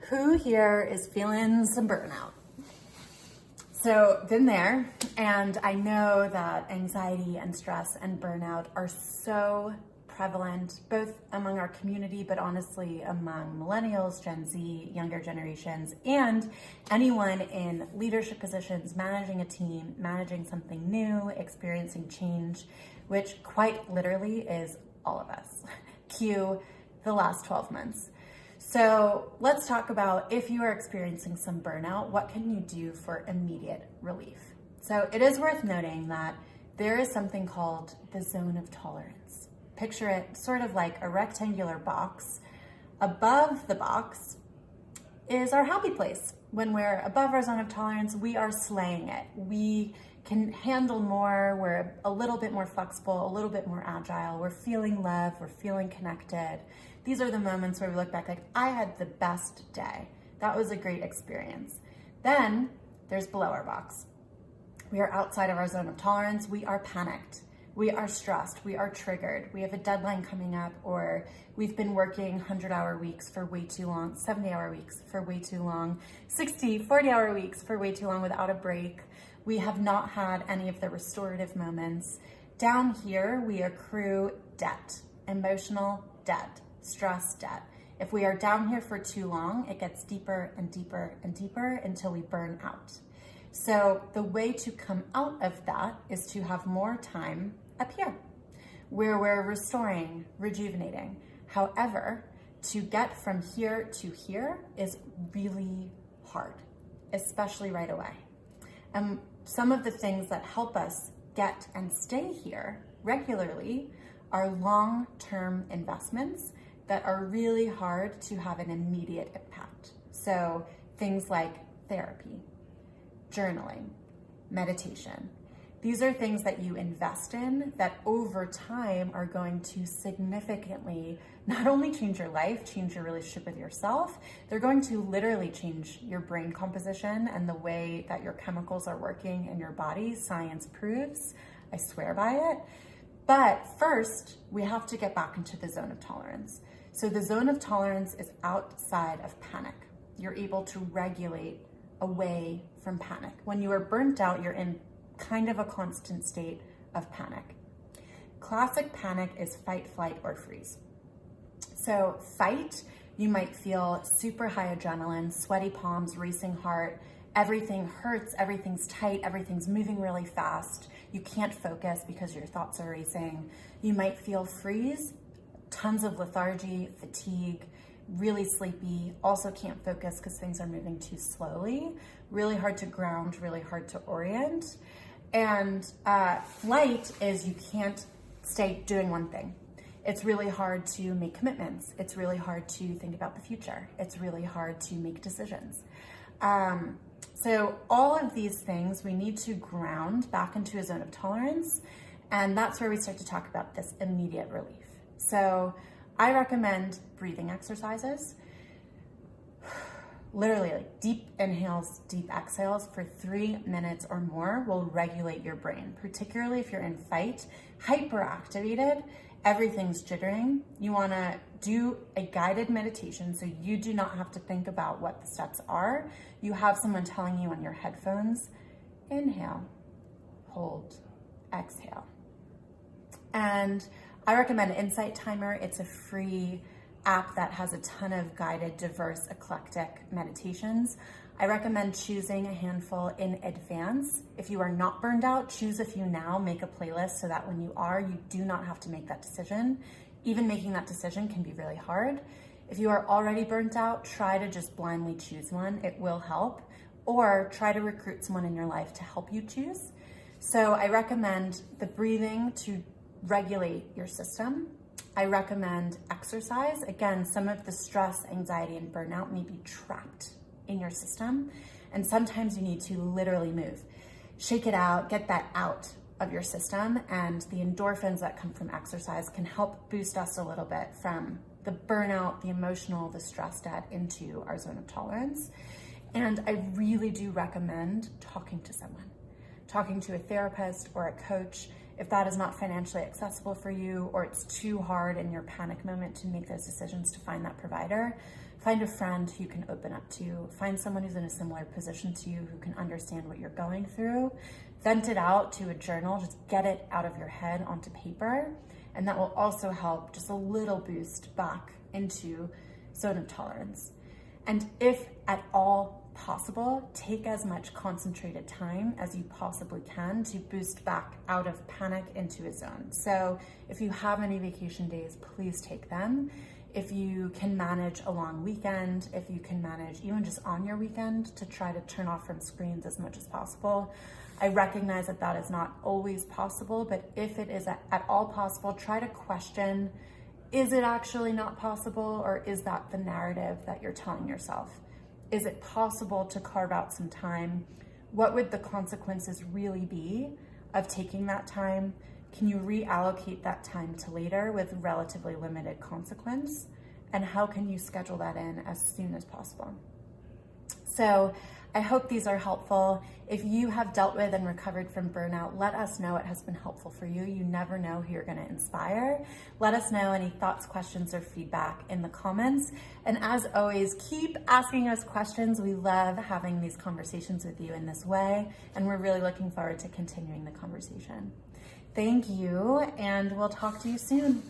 Who here is feeling some burnout? So, been there, and I know that anxiety and stress and burnout are so prevalent, both among our community, but honestly among millennials, Gen Z, younger generations, and anyone in leadership positions, managing a team, managing something new, experiencing change, which quite literally is all of us. Cue the last 12 months. So let's talk about, if you are experiencing some burnout, what can you do for immediate relief? So it is worth noting that there is something called the zone of tolerance. Picture it sort of like a rectangular box. Above the box is our happy place. When we're above our zone of tolerance, we are slaying it. We can handle more, we're a little bit more flexible, a little bit more agile, we're feeling love, we're feeling connected. These are the moments where we look back like, I had the best day. That was a great experience. Then there's below our box. We are outside of our zone of tolerance. We are panicked. We are stressed. We are triggered. We have a deadline coming up, or we've been working 100-hour weeks for way too long, 70-hour weeks for way too long, 60, 40-hour weeks for way too long without a break. We have not had any of the restorative moments. Down here, we accrue debt, emotional debt, stress debt. If we are down here for too long, it gets deeper and deeper and deeper until we burn out. So the way to come out of that is to have more time up here, where we're restoring, rejuvenating. However, to get from here to here is really hard, especially right away. And some of the things that help us get and stay here regularly are long-term investments that are really hard to have an immediate impact. So things like therapy, journaling, meditation. These are things that you invest in that over time are going to significantly not only change your life, change your relationship with yourself, they're going to literally change your brain composition and the way that your chemicals are working in your body. Science proves, I swear by it. But first, we have to get back into the zone of tolerance. So the zone of tolerance is outside of panic. You're able to regulate away from panic. When you are burnt out, you're in kind of a constant state of panic. Classic panic is fight, flight, or freeze. So fight, you might feel super high adrenaline, sweaty palms, racing heart, everything hurts, everything's tight, everything's moving really fast. You can't focus because your thoughts are racing. You might feel freeze, tons of lethargy, fatigue, really sleepy, also can't focus because things are moving too slowly, really hard to ground, really hard to orient. And flight is you can't stay doing one thing. It's really hard to make commitments. It's really hard to think about the future. It's really hard to make decisions. So all of these things we need to ground back into a zone of tolerance, and that's where we start to talk about this immediate relief. So I recommend breathing exercises, literally like deep inhales, deep exhales for 3 minutes or more will regulate your brain, particularly if you're in fight, hyperactivated, everything's jittering. You wanna do a guided meditation so you do not have to think about what the steps are. You have someone telling you on your headphones, inhale, hold, exhale. And I recommend Insight Timer. It's a free app that has a ton of guided, diverse, eclectic meditations. I recommend choosing a handful in advance. If you are not burned out, choose a few now, make a playlist so that when you are, you do not have to make that decision. Even making that decision can be really hard. If you are already burnt out, try to just blindly choose one. It will help. Or try to recruit someone in your life to help you choose. So I recommend the breathing to regulate your system. I recommend exercise. Again, some of the stress, anxiety, and burnout may be trapped in your system, and sometimes you need to literally move. Shake it out, get that out of your system, and the endorphins that come from exercise can help boost us a little bit from the burnout, the emotional, the stress debt into our zone of tolerance. And I really do recommend talking to someone, talking to a therapist or a coach. If that is not financially accessible for you, or it's too hard in your panic moment to make those decisions to find that provider, find a friend who you can open up to. Find someone who's in a similar position to you who can understand what you're going through. Vent it out to a journal, just get it out of your head onto paper. And that will also help just a little boost back into sodium tolerance. And if at all possible, take as much concentrated time as you possibly can to boost back out of panic into a zone. So if you have any vacation days, please take them. If you can manage a long weekend, if you can manage even just on your weekend to try to turn off from screens as much as possible. I recognize that that is not always possible, but if it is at all possible, try to question, is it actually not possible, or is that the narrative that you're telling yourself? Is it possible to carve out some time? What would the consequences really be of taking that time? Can you reallocate that time to later with relatively limited consequence? And how can you schedule that in as soon as possible? So I hope these are helpful. If you have dealt with and recovered from burnout, let us know it has been helpful for you. You never know who you're going to inspire. Let us know any thoughts, questions, or feedback in the comments. And as always, keep asking us questions. We love having these conversations with you in this way, and we're really looking forward to continuing the conversation. Thank you, and we'll talk to you soon.